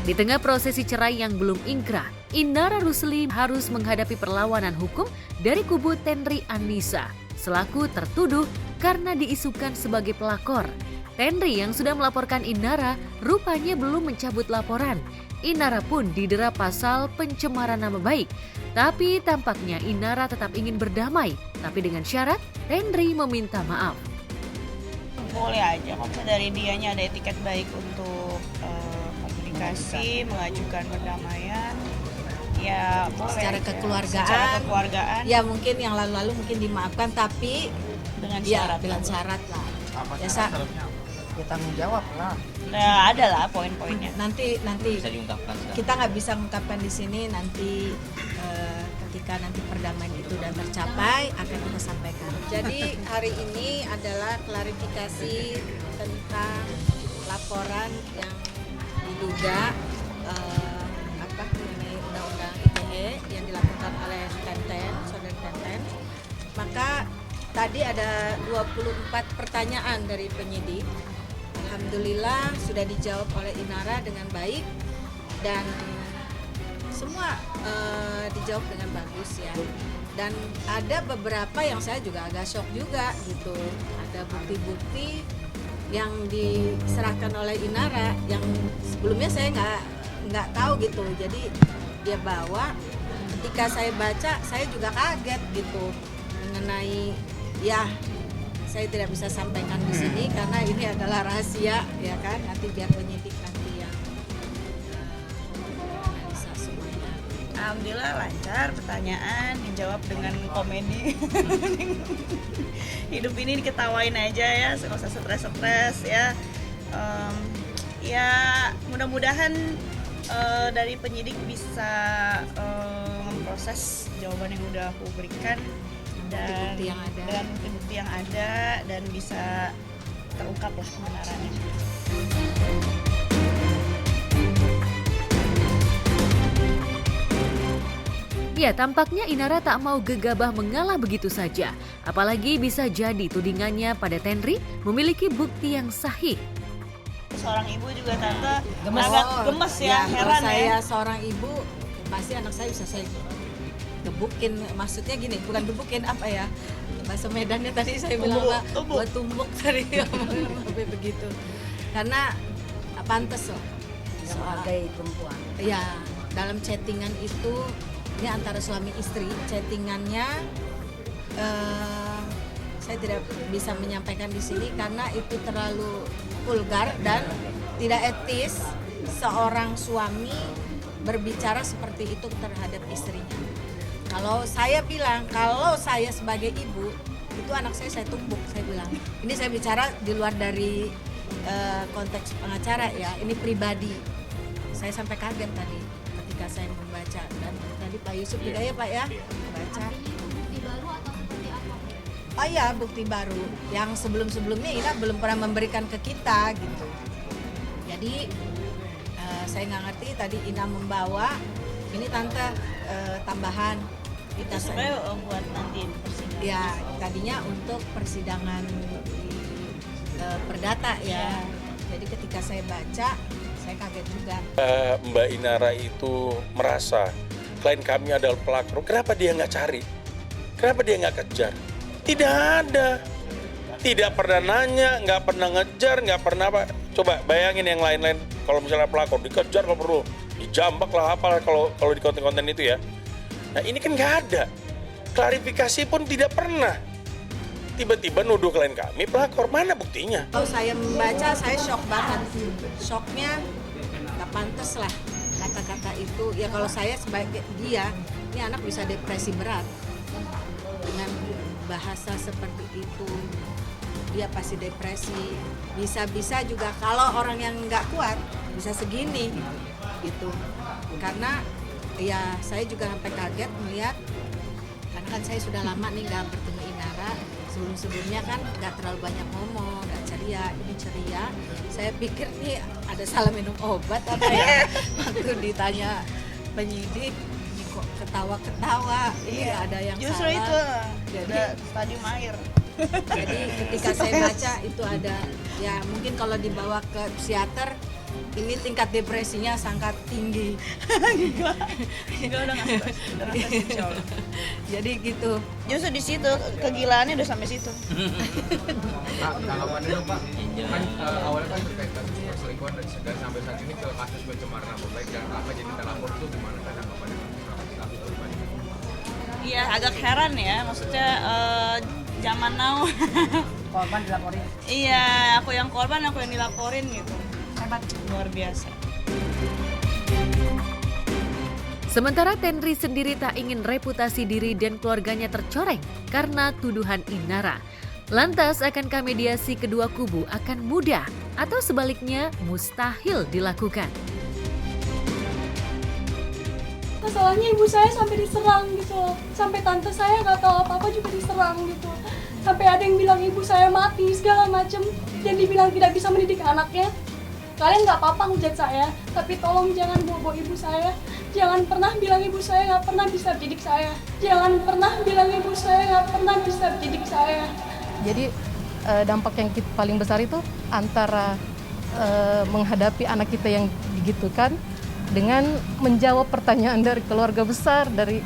Di tengah prosesi cerai yang belum ingkrah, Inara Rusli harus menghadapi perlawanan hukum dari kubu Tenri Anissa selaku tertuduh karena diisukan sebagai pelakor. Tenri yang sudah melaporkan Inara rupanya belum mencabut laporan. Inara pun didera pasal pencemaran nama baik. Tapi tampaknya Inara tetap ingin berdamai, tapi dengan syarat Tenri meminta maaf. Boleh aja, kalau dari dianya ada etiket baik untuk komunikasi, mengajukan perdamaian, ya secara aja. kekeluargaan. Secara kekeluargaan. Ya mungkin yang lalu-lalu mungkin dimaafkan, tapi dengan ya syarat. dengan syarat lah. Ya, Ya tanggung jawab lah. Nah, ada lah poin-poinnya. nanti Bisa diungkapkan sekarang. kita nggak bisa mengungkapkan di sini, nanti ketika nanti perdamaian itu sudah tercapai akan kita sampaikan. Jadi hari ini adalah klarifikasi tentang laporan yang diduga mengenai undang-undang ITE yang dilakukan oleh Tenten, saudara Tenten. Maka tadi ada 24 pertanyaan dari penyidik. Alhamdulillah sudah dijawab oleh Inara dengan baik dan semua dijawab dengan bagus ya. Dan ada beberapa yang saya juga agak shock juga gitu. Ada bukti-bukti yang diserahkan oleh Inara yang sebelumnya saya nggak tahu gitu. Jadi dia bawa, ketika saya baca saya juga kaget gitu mengenai, ya saya tidak bisa sampaikan di sini karena ini adalah rahasia ya kan, nanti biar penyidik nanti yang analisa semuanya. Alhamdulillah lancar, pertanyaan dijawab dengan komedi. Hidup ini diketawain aja ya, nggak usah stres-stres ya. Ya mudah-mudahan dari penyidik bisa memproses jawaban yang udah aku berikan dan bukti-bukti yang ada dan bisa terungkap lah kebenarannya. Ya, tampaknya Inara tak mau gegabah mengalah begitu saja. Apalagi bisa jadi tudingannya pada Tenri memiliki bukti yang sahih. Seorang ibu juga tante Gemes. agak gemes ya, Kalau heran saya ya. seorang ibu, pasti anak saya bisa saya gebukin, maksudnya gini, bukan gebukin apa ya, bahasa Medannya tadi saya bilang buat tumbuk tadi sampai begitu, karena pantes loh sebagai perempuan. Ya dalam chattingan itu, ini antara suami istri, chattingannya saya tidak bisa menyampaikan di sini karena itu terlalu vulgar dan tidak etis seorang suami berbicara seperti itu terhadap istrinya. Kalau saya bilang, kalau saya sebagai ibu, itu anak saya tumbuk, saya bilang. Ini saya bicara di luar dari konteks pengacara ya, ini pribadi. Saya sampai kaget tadi ketika saya membaca, dan tadi Pak Yusuf juga ya Pak ya, baca. Bukti baru atau seperti apa? Oh iya, bukti baru yang sebelum-sebelumnya Ina belum pernah memberikan ke kita gitu. Jadi saya nggak ngerti tadi Ina membawa, ini tante tambahan. Itu sebenarnya buat nanti persidangan. Ya, tadinya untuk persidangan di perdata ya. Jadi ketika saya baca, saya kaget juga. Mbak Inara itu merasa klien kami adalah pelakor. Kenapa dia nggak cari? Kenapa dia nggak kejar? Tidak ada. Tidak pernah nanya, nggak pernah ngejar, nggak pernah apa. Coba bayangin yang lain-lain. Kalau misalnya pelakor dikejar kalau perlu, dijambak lah apalah kalau di konten-konten itu ya. Nah ini kan nggak ada, klarifikasi pun tidak pernah. Tiba-tiba nuduh klien kami pelakor, mana buktinya? Kalau saya membaca, saya shock banget. Shocknya nggak pantas lah kata-kata itu. Ya kalau saya sebagai dia, ini anak bisa depresi berat dengan bahasa seperti itu. Dia pasti depresi. Bisa-bisa juga kalau orang yang nggak kuat bisa segini gitu. Karena ya saya juga sampai kaget melihat, karena kan saya sudah lama nih nggak bertemu Inara. Sebelum-sebelumnya kan nggak terlalu banyak ngomong, nggak ceria. Ini ceria. Saya pikir nih ada salah minum obat apa ya. Waktu ditanya penyidik, ini kok ketawa-ketawa. Ini ada yang Justru salah. itu Jadi udah stadium air. Jadi ketika saya baca itu ada, ya mungkin kalau dibawa ke psikiater ini tingkat depresinya sangat tinggi. Enggak udah nggak stres, udah nggak stres, insya Allah. Jadi gitu. Justru di situ kegilaannya udah sampai situ. Tanggapannya dong Pak, Iya. kan awalnya kan terkait kasus perselingkuhan dan sampai saat ini ke kasus pencemaran nama baik dan apa jadi terlapor itu gimana kan tanggapannya kasus pribadi? Iya, agak heran ya, maksudnya zaman now. Korban dilaporin. Iya, aku yang korban, aku yang dilaporin gitu. Hebat, luar biasa. Sementara Tenri sendiri tak ingin reputasi diri dan keluarganya tercoreng karena tuduhan Inara. Lantas akankah mediasi kedua kubu akan mudah atau sebaliknya mustahil dilakukan? Masalahnya ibu saya sampai diserang gitu loh. Sampai tante saya nggak tahu apa-apa juga diserang gitu. Sampai ada yang bilang ibu saya mati segala macem dan dibilang tidak bisa mendidik anaknya. Kalian nggak apa-apa hujat saya, tapi tolong jangan bawa ibu saya. Jangan pernah bilang ibu saya nggak pernah bisa didik saya. Jangan pernah bilang ibu saya nggak pernah bisa didik saya. Jadi dampak yang paling besar itu antara menghadapi anak kita yang digitukan dengan menjawab pertanyaan dari keluarga besar, dari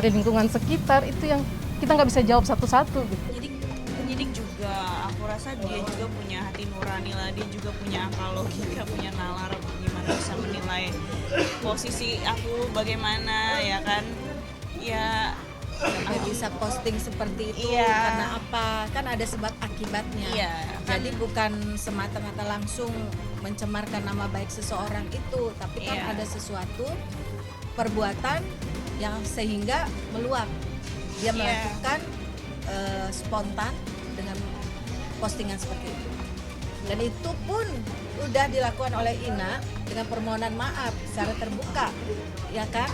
lingkungan sekitar, itu yang kita nggak bisa jawab satu-satu gitu. Penyidik juga, aku rasa dia juga punya hati nurani lah, dia juga punya akal logika, punya nalar, gimana bisa menilai posisi aku bagaimana, ya kan? Ya, Sampai bisa posting seperti itu Iya. karena apa? Kan ada sebab akibatnya. Iya, kan. Jadi bukan semata-mata langsung mencemarkan nama baik seseorang itu, tapi kan Iya. ada sesuatu perbuatan yang sehingga meluap. Dia Iya. melakukan spontan dengan postingan seperti itu. Dan itu pun udah dilakukan oleh Ina dengan permohonan maaf secara terbuka, ya kan?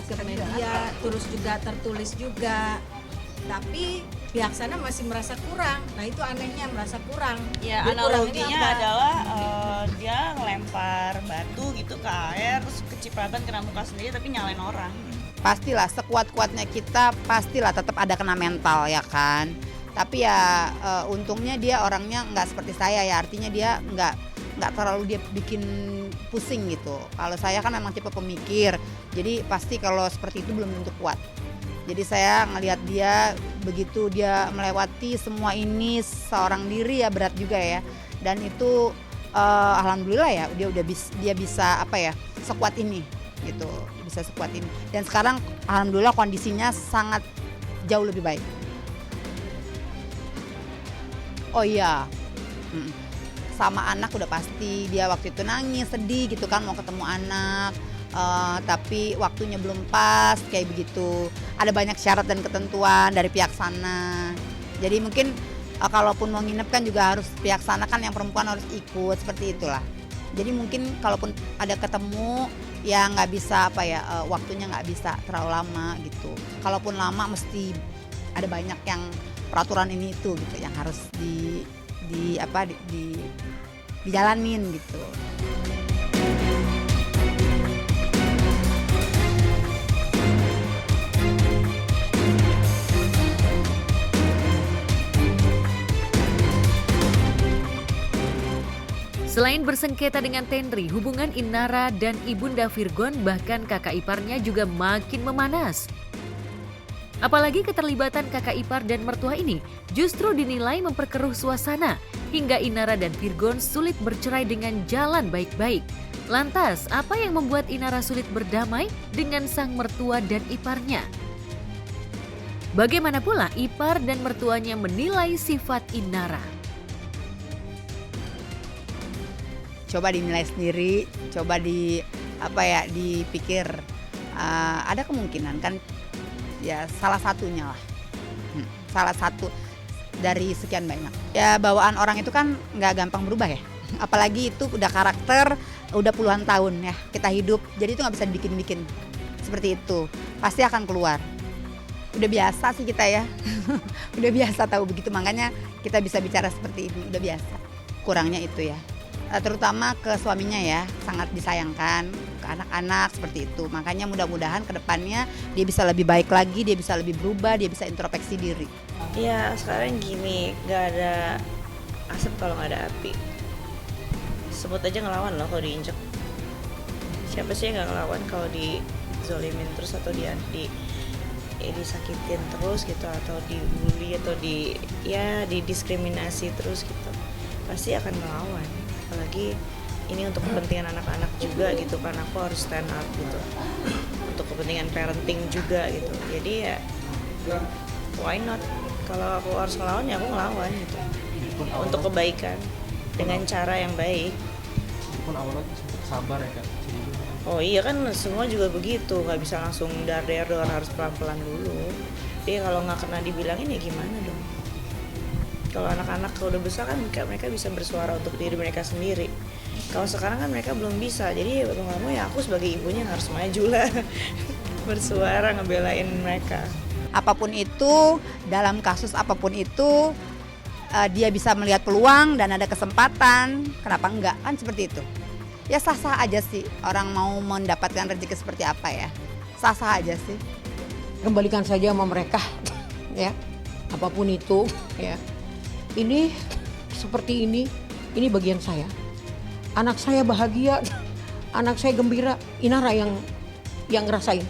Ke media, terus juga tertulis juga. Tapi pihak sana masih merasa kurang. Nah itu anehnya, merasa kurang. ya Dia kurangnya analoginya apa? adalah dia ngelempar batu gitu ke air, terus kecipratan kena muka sendiri tapi nyalain orang. Pastilah sekuat-kuatnya kita pastilah tetap ada kena mental ya kan. Tapi ya untungnya dia orangnya nggak seperti saya ya, artinya dia nggak terlalu dia bikin pusing gitu. Kalau saya kan memang tipe pemikir, jadi pasti kalau seperti itu belum tentu kuat. Jadi saya ngelihat dia begitu dia melewati semua ini seorang diri ya berat juga ya. Dan itu alhamdulillah ya dia bisa apa ya sekuat ini gitu, bisa sekuat ini. Dan sekarang alhamdulillah kondisinya sangat jauh lebih baik. Oh iya, sama anak udah pasti dia waktu itu nangis sedih gitu kan mau ketemu anak. Tapi waktunya belum pas kayak begitu. Ada banyak syarat dan ketentuan dari pihak sana. Jadi mungkin kalaupun mau nginep kan juga harus pihak sana kan yang perempuan harus ikut seperti itulah. Jadi mungkin kalaupun ada ketemu ya nggak bisa apa ya waktunya nggak bisa terlalu lama gitu. Kalaupun lama mesti ada banyak yang peraturan ini itu gitu yang harus dijalanin gitu. Selain bersengketa dengan Tenri, hubungan Inara dan Ibunda Virgon bahkan kakak iparnya juga makin memanas. Apalagi keterlibatan kakak ipar dan mertua ini justru dinilai memperkeruh suasana hingga Inara dan Virgon sulit bercerai dengan jalan baik-baik. Lantas, apa yang membuat Inara sulit berdamai dengan sang mertua dan iparnya? Bagaimana pula ipar dan mertuanya menilai sifat Inara? Coba dinilai sendiri, coba dipikir ada kemungkinan kan ya salah satunya lah, salah satu dari sekian banyak. Ya bawaan orang itu kan nggak gampang berubah ya, apalagi itu udah karakter udah puluhan tahun ya kita hidup, jadi itu nggak bisa dibikin-bikin seperti itu, pasti akan keluar. Udah biasa sih kita ya, udah biasa tahu begitu, makanya kita bisa bicara seperti ini, udah biasa. Kurangnya itu ya. Terutama ke suaminya ya, sangat disayangkan, ke anak-anak seperti itu. Makanya mudah-mudahan ke depannya dia bisa lebih baik lagi, dia bisa lebih berubah, dia bisa introspeksi diri. Ya sekarang gini, nggak ada asap kalau nggak ada api. sebut aja ngelawan loh kalau diinjek. Siapa sih yang nggak ngelawan kalau dizolimin terus atau disakitin terus gitu, atau dibully atau didiskriminasi terus gitu, pasti akan melawan. Apalagi ini untuk kepentingan anak-anak juga gitu kan, aku harus stand up gitu untuk kepentingan parenting juga gitu. Jadi ya why not, kalau aku harus ngelawan ya aku ngelawan gitu untuk kebaikan dengan cara yang baik. Pun awalnya sabar ya kan. Oh iya kan, semua juga begitu, nggak bisa langsung dar harus pelan-pelan dulu. Tapi kalau nggak kena dibilangin ya gimana dong? Kalau anak-anak kalau udah besar kan mereka bisa bersuara untuk diri mereka sendiri. Kalau sekarang kan mereka belum bisa, jadi mau nggak mau ya aku sebagai ibunya harus maju lah bersuara ngebelain mereka. Apapun itu, dalam kasus apapun itu, dia bisa melihat peluang dan ada kesempatan, kenapa enggak, kan seperti itu. Ya sah-sah aja sih orang mau mendapatkan rezeki seperti apa ya, sah-sah aja sih. Kembalikan saja sama mereka, ya, apapun itu, ya. Ini seperti ini bagian saya. Anak saya bahagia, anak saya gembira, Inara yang ngerasain.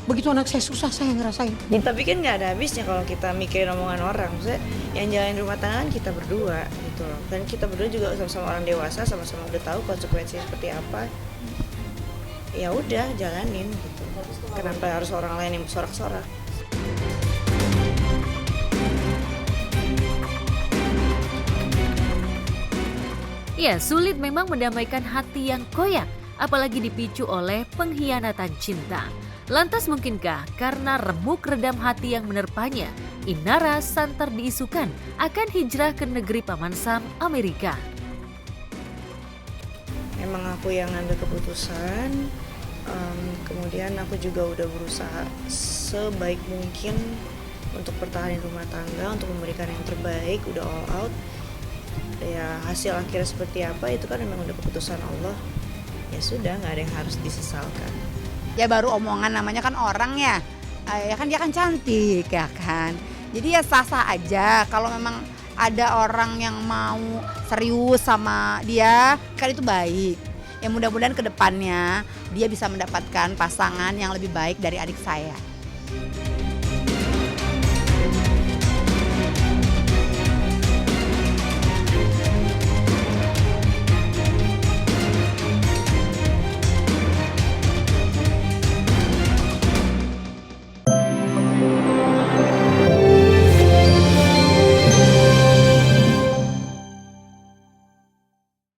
Begitu anak saya susah, saya ngerasain. Tapi kan nggak ada habisnya kalau kita mikirin omongan orang. Maksudnya yang jalanin rumah tangga kan kita berdua gitu loh. Dan kita berdua juga sama-sama orang dewasa, sama-sama udah tahu konsekuensinya seperti apa. Ya udah jalanin gitu. Kenapa harus orang lain yang bersorak-sorak? Ya, sulit memang mendamaikan hati yang koyak, apalagi dipicu oleh pengkhianatan cinta. Lantas mungkinkah karena remuk redam hati yang menerpanya, Inara santer diisukan akan hijrah ke negeri Paman Sam, Amerika? Emang aku yang ngambil keputusan, kemudian aku juga udah berusaha sebaik mungkin untuk pertahanin rumah tangga, untuk memberikan yang terbaik, udah all out. Ya hasil akhirnya seperti apa itu kan memang udah keputusan Allah. Ya sudah, nggak ada yang harus disesalkan. Ya baru omongan, namanya kan orang ya, ya kan dia kan cantik ya kan. Jadi ya sah-sah aja kalau memang ada orang yang mau serius sama dia, kan itu baik. Ya mudah-mudahan ke depannya dia bisa mendapatkan pasangan yang lebih baik dari adik saya.